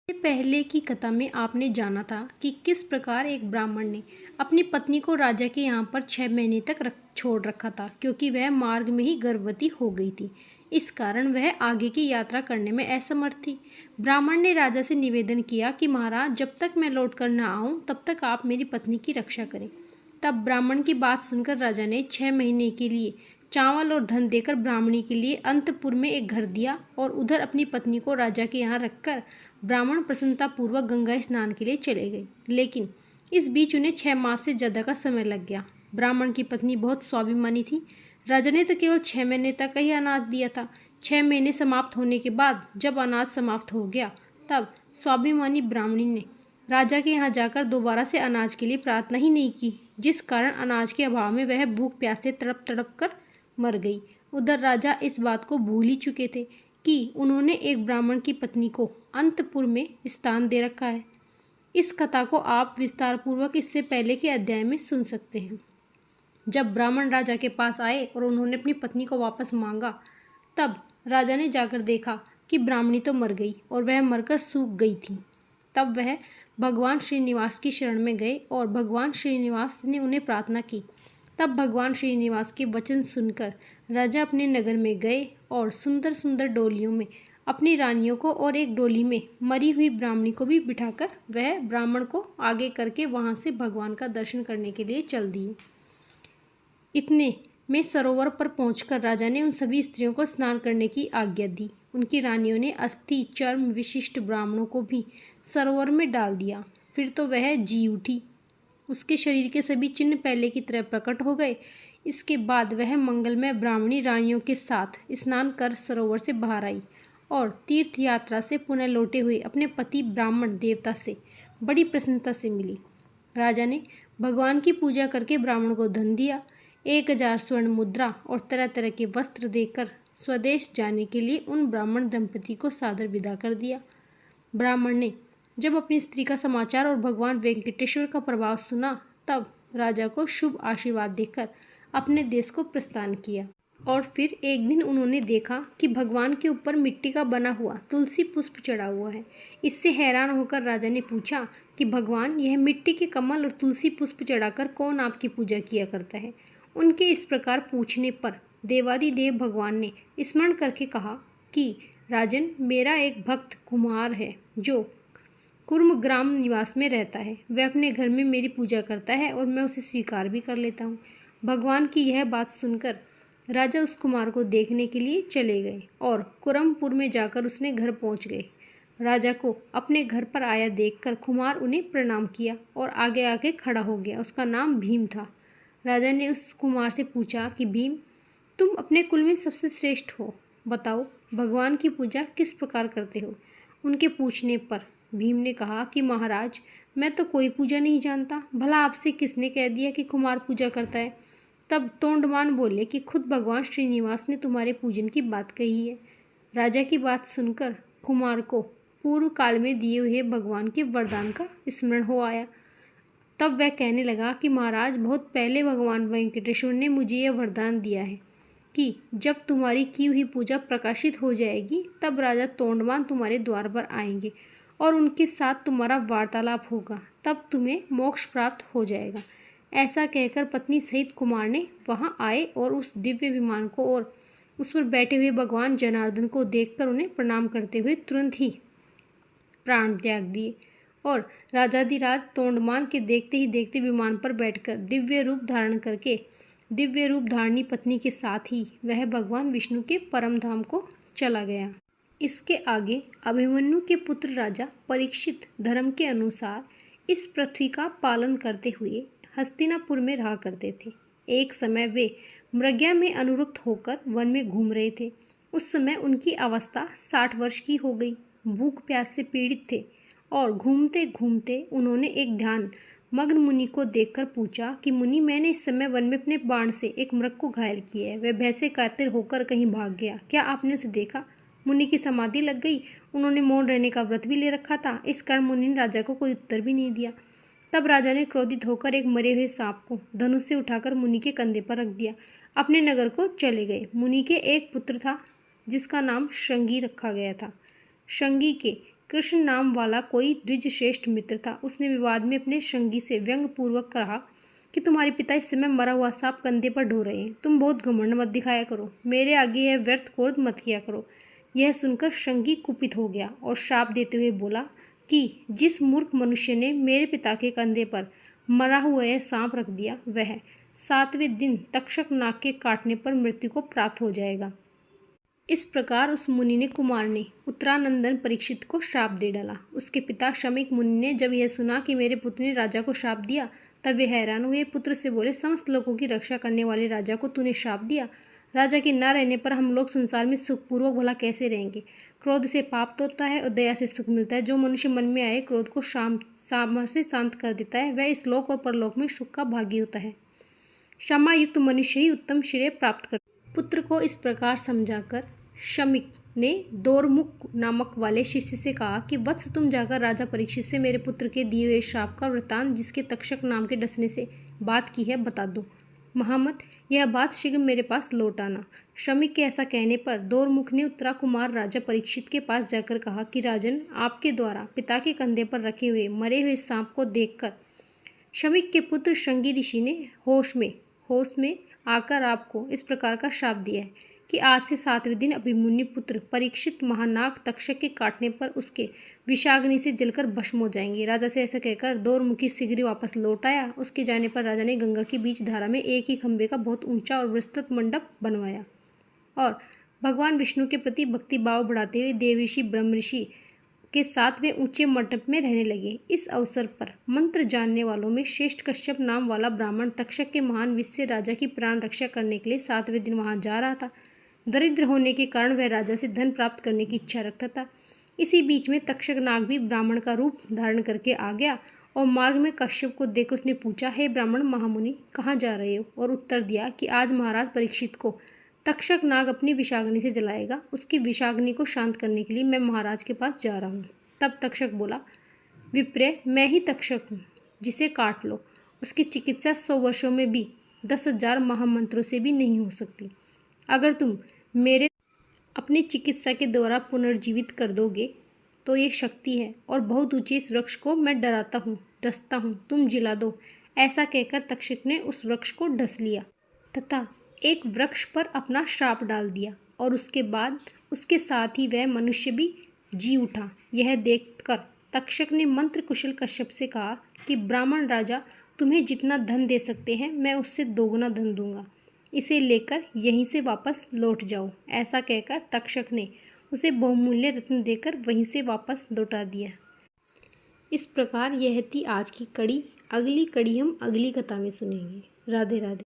इससे पहले की कथा में आपने जाना था कि किस प्रकार एक ब्राह्मण ने अपनी पत्नी को राजा के यहाँ पर 6 महीने तक छोड़ रखा था, क्योंकि वह मार्ग में ही गर्भवती हो गई थी। इस कारण वह आगे की यात्रा करने में असमर्थ थी। ब्राह्मण ने राजा से निवेदन किया कि महाराज, जब तक मैं लौट कर न आऊँ तब तक आप मेरी पत्नी की रक्षा करें। तब ब्राह्मण की बात सुनकर राजा ने 6 महीने के लिए चावल और धन देकर ब्राह्मणी के लिए अंतपुर में एक घर दिया और उधर अपनी पत्नी को राजा के यहाँ रखकर ब्राह्मण प्रसन्नतापूर्वक गंगा स्नान के लिए चले गए। लेकिन इस बीच उन्हें 6 मास से ज़्यादा का समय लग गया। ब्राह्मण की पत्नी बहुत स्वाभिमानी थी। राजा ने तो केवल 6 महीने तक ही अनाज दिया था। 6 महीने समाप्त होने के बाद जब अनाज समाप्त हो गया तब स्वाभिमानी ब्राह्मणी ने राजा के यहाँ जाकर दोबारा से अनाज के लिए प्रार्थना ही नहीं की, जिस कारण अनाज के अभाव में वह भूख प्यास से तड़प तड़प कर मर गई। उधर राजा इस बात को भूल ही चुके थे कि उन्होंने एक ब्राह्मण की पत्नी को अंतपुर में स्थान दे रखा है। इस कथा को आप विस्तार पूर्वक इससे पहले के अध्याय में सुन सकते हैं। जब ब्राह्मण राजा के पास आए और उन्होंने अपनी पत्नी को वापस मांगा, तब राजा ने जाकर देखा कि ब्राह्मणी तो मर गई और वह मरकर सूख गई थी। तब वह भगवान श्रीनिवास की शरण में गए और भगवान श्रीनिवास ने उन्हें प्रार्थना की। तब भगवान श्रीनिवास के वचन सुनकर राजा अपने नगर में गए और सुंदर सुंदर डोलियों में अपनी रानियों को और एक डोली में मरी हुई ब्राह्मणी को भी बिठाकर वह ब्राह्मण को आगे करके वहां से भगवान का दर्शन करने के लिए चल दिए। इतने में सरोवर पर पहुंचकर राजा ने उन सभी स्त्रियों को स्नान करने की आज्ञा दी। उनकी रानियों ने अस्थि चर्म विशिष्ट ब्राह्मणों को भी सरोवर में डाल दिया। फिर तो वह जी उठी। उसके शरीर के सभी चिन्ह पहले की तरह प्रकट हो गए। इसके बाद वह मंगलमय ब्राह्मणी रानियों के साथ स्नान कर सरोवर से बाहर आई और तीर्थ यात्रा से पुनः लौटे हुए अपने पति ब्राह्मण देवता से बड़ी प्रसन्नता से मिली। राजा ने भगवान की पूजा करके ब्राह्मण को धन दिया, 1000 स्वर्ण मुद्रा और तरह तरह के वस्त्र देकर स्वदेश जाने के लिए उन ब्राह्मण दंपति को सादर विदा कर दिया। ब्राह्मण ने जब अपनी स्त्री का समाचार और भगवान वेंकटेश्वर का प्रभाव सुना, तब राजा को शुभ आशीर्वाद देकर अपने देश को प्रस्थान किया। और फिर एक दिन उन्होंने देखा कि भगवान के ऊपर मिट्टी का बना हुआ तुलसी पुष्प चढ़ा हुआ है। इससे हैरान होकर राजा ने पूछा कि भगवान, यह मिट्टी के कमल और तुलसी पुष्प चढ़ाकर कौन आपकी पूजा किया करता है? उनके इस प्रकार पूछने पर देवादिदेव भगवान ने स्मरण करके कहा कि राजन, मेरा एक भक्त कुमार है जो कुर्म ग्राम निवास में रहता है। वह अपने घर में मेरी पूजा करता है और मैं उसे स्वीकार भी कर लेता हूँ। भगवान की यह बात सुनकर राजा उस कुमार को देखने के लिए चले गए और कुरमपुर में जाकर उसने घर पहुँच गए। राजा को अपने घर पर आया देखकर कुमार उन्हें प्रणाम किया और आगे आके खड़ा हो गया। उसका नाम भीम था। राजा ने उस कुमार से पूछा कि भीम, तुम अपने कुल में सबसे श्रेष्ठ हो, बताओ भगवान की पूजा किस प्रकार करते हो? उनके पूछने पर भीम ने कहा कि महाराज, मैं तो कोई पूजा नहीं जानता। भला आपसे किसने कह दिया कि कुमार पूजा करता है? तब तोंडमान बोले कि खुद भगवान श्रीनिवास ने तुम्हारे पूजन की बात कही है। राजा की बात सुनकर कुमार को पूर्व काल में दिए हुए भगवान के वरदान का स्मरण हो आया। तब वह कहने लगा कि महाराज, बहुत पहले भगवान वेंकटेश्वर ने मुझे यह वरदान दिया है कि जब तुम्हारी की हुई पूजा प्रकाशित हो जाएगी तब राजा तोंडमान तुम्हारे द्वार पर आएंगे और उनके साथ तुम्हारा वार्तालाप होगा, तब तुम्हें मोक्ष प्राप्त हो जाएगा। ऐसा कहकर पत्नी सहित कुमार ने वहां आए और उस दिव्य विमान को और उस पर बैठे हुए भगवान जनार्दन को देखकर उन्हें प्रणाम करते हुए तुरंत ही प्राण त्याग दिए और राजाधिराज तोंडमान के देखते ही देखते विमान पर बैठकर दिव्य रूप धारण करके दिव्य रूप धारणी पत्नी के साथ ही वह भगवान विष्णु के परम धाम को चला गया। इसके आगे अभिमन्यु के पुत्र राजा परीक्षित धर्म के अनुसार इस पृथ्वी का पालन करते हुए हस्तिनापुर में रहा करते थे। एक समय वे मृग्या में अनुरक्त होकर वन में घूम रहे थे। उस समय उनकी अवस्था 60 वर्ष की हो गई। भूख प्यास से पीड़ित थे और घूमते घूमते उन्होंने एक ध्यान मग्न मुनि को देखकर पूछा कि मुनि, मैंने इस समय वन में अपने बाण से एक मृग को घायल किया है। वह भय से कातर होकर कहीं भाग गया। क्या आपने उसे देखा? मुनि की समाधि लग गई। उन्होंने मौन रहने का व्रत भी ले रखा था। इस कारण मुनि ने राजा को कोई उत्तर भी नहीं दिया। तब राजा ने क्रोधित होकर एक मरे हुए सांप को धनुष से उठाकर मुनि के कंधे पर रख दिया। अपने नगर को चले गए। मुनि के एक पुत्र था जिसका नाम श्रृंगी रखा गया था। श्रृंगी के कृष्ण नाम वाला कोई द्विजश्रेष्ठ मित्र था। उसने विवाद में अपने संगी से व्यंग्यपूर्वक कहा कि तुम्हारे पिता इस समय मरा हुआ सांप कंधे पर ढो रहे हैं। तुम बहुत घमंड मत दिखाया करो, मेरे आगे यह व्यर्थ क्रोध मत किया करो। यह सुनकर संगी कुपित हो गया और शाप देते हुए बोला कि जिस मूर्ख मनुष्य ने मेरे पिता के कंधे पर मरा हुआ यह सांप रख दिया, वह 7वें दिन तक्षक नाग के काटने पर मृत्यु को प्राप्त हो जाएगा। इस प्रकार उस मुनि ने कुमार ने उत्तरानंदन परीक्षित को श्राप दे डाला। उसके पिता शमीक मुनि ने जब यह सुना कि मेरे पुत्र ने राजा को श्राप दिया, तब वे हैरान हुए। पुत्र से बोले, समस्त लोगों की रक्षा करने वाले राजा को तूने श्राप दिया। राजा के न रहने पर हम लोग संसार में सुखपूर्वक भला कैसे रहेंगे। क्रोध से पाप तोड़ता है और दया से सुख मिलता है। जो मनुष्य मन में आए क्रोध को क्षमा से शांत कर देता है, वह इस लोक और परलोक में सुख का भागी होता है। क्षमा युक्त मनुष्य ही उत्तम श्रेय प्राप्त करता है। पुत्र को इस प्रकार समझाकर शमीक ने दोरमुख नामक वाले शिष्य से कहा कि वत्स, तुम जाकर राजा परीक्षित से मेरे पुत्र के दिए हुए श्राप का वृतांत, जिसके तक्षक नाम के डसने से बात की है, बता दो। महामत, यह बात शीघ्र मेरे पास लौट आना। शमीक के ऐसा कहने पर दोरमुख ने उत्तरा कुमार राजा परीक्षित के पास जाकर कहा कि राजन, आपके द्वारा पिता के कंधे पर रखे हुए मरे हुए सांप को देखकर शमीक के पुत्र शंगी ऋषि ने होश में आकर आपको इस प्रकार का श्राप दिया है कि आज से 7वें दिन अभिमन्यु पुत्र परीक्षित महानाग तक्षक के काटने पर उसके विषाग्नि से जलकर भस्म हो जाएंगे। राजा से ऐसा कहकर दोरमुखी शीघ्र वापस लौट आया। उसके जाने पर राजा ने गंगा की बीच धारा में एक ही खंभे का बहुत ऊंचा और विस्तृत मंडप बनवाया और भगवान विष्णु के प्रति भक्ति भाव बढ़ाते हुए देव ऋषि ब्रह्म ऋषि के साथ वे ऊंचे मंडप में रहने लगे। इस अवसर पर मंत्र जानने वालों में श्रेष्ठ कश्यप नाम वाला ब्राह्मण तक्षक के महान विष से राजा की प्राण रक्षा करने के लिए 7वें दिन वहां जा रहा था। दरिद्र होने के कारण वह राजा से धन प्राप्त करने की इच्छा रखता था। इसी बीच में तक्षक नाग भी ब्राह्मण का रूप धारण करके आ गया और मार्ग में कश्यप को देख उसने पूछा, हे ब्राह्मण महामुनि, कहाँ जा रहे हो? और उत्तर दिया कि आज महाराज परीक्षित को तक्षक नाग अपनी विषाग्नि से जलाएगा। उसकी विषाग्नि को शांत करने के लिए मैं महाराज के पास जा रहा हूँ। तब तक्षक बोला, विप्र, मैं ही तक्षक हूँ, जिसे काट लो। उसकी चिकित्सा 100 वर्षों में भी 10,000 महामंत्रों से भी नहीं हो सकती। अगर तुम मेरे अपनी चिकित्सा के द्वारा पुनर्जीवित कर दोगे तो ये शक्ति है और बहुत ऊंचे इस वृक्ष को मैं डसता हूँ, तुम जिला दो। ऐसा कहकर तक्षक ने उस वृक्ष को डस लिया तथा एक वृक्ष पर अपना श्राप डाल दिया और उसके बाद उसके साथ ही वह मनुष्य भी जी उठा। यह देखकर तक्षक ने मंत्र कुशल कश्यप से कहा कि ब्राह्मण राजा, तुम्हें जितना धन दे सकते हैं मैं उससे दोगुना धन दूंगा। इसे लेकर यहीं से वापस लौट जाओ। ऐसा कहकर तक्षक ने उसे बहुमूल्य रत्न देकर वहीं से वापस लौटा दिया। इस प्रकार यह थी आज की कड़ी। अगली कड़ी हम अगली कथा में सुनेंगे। राधे राधे।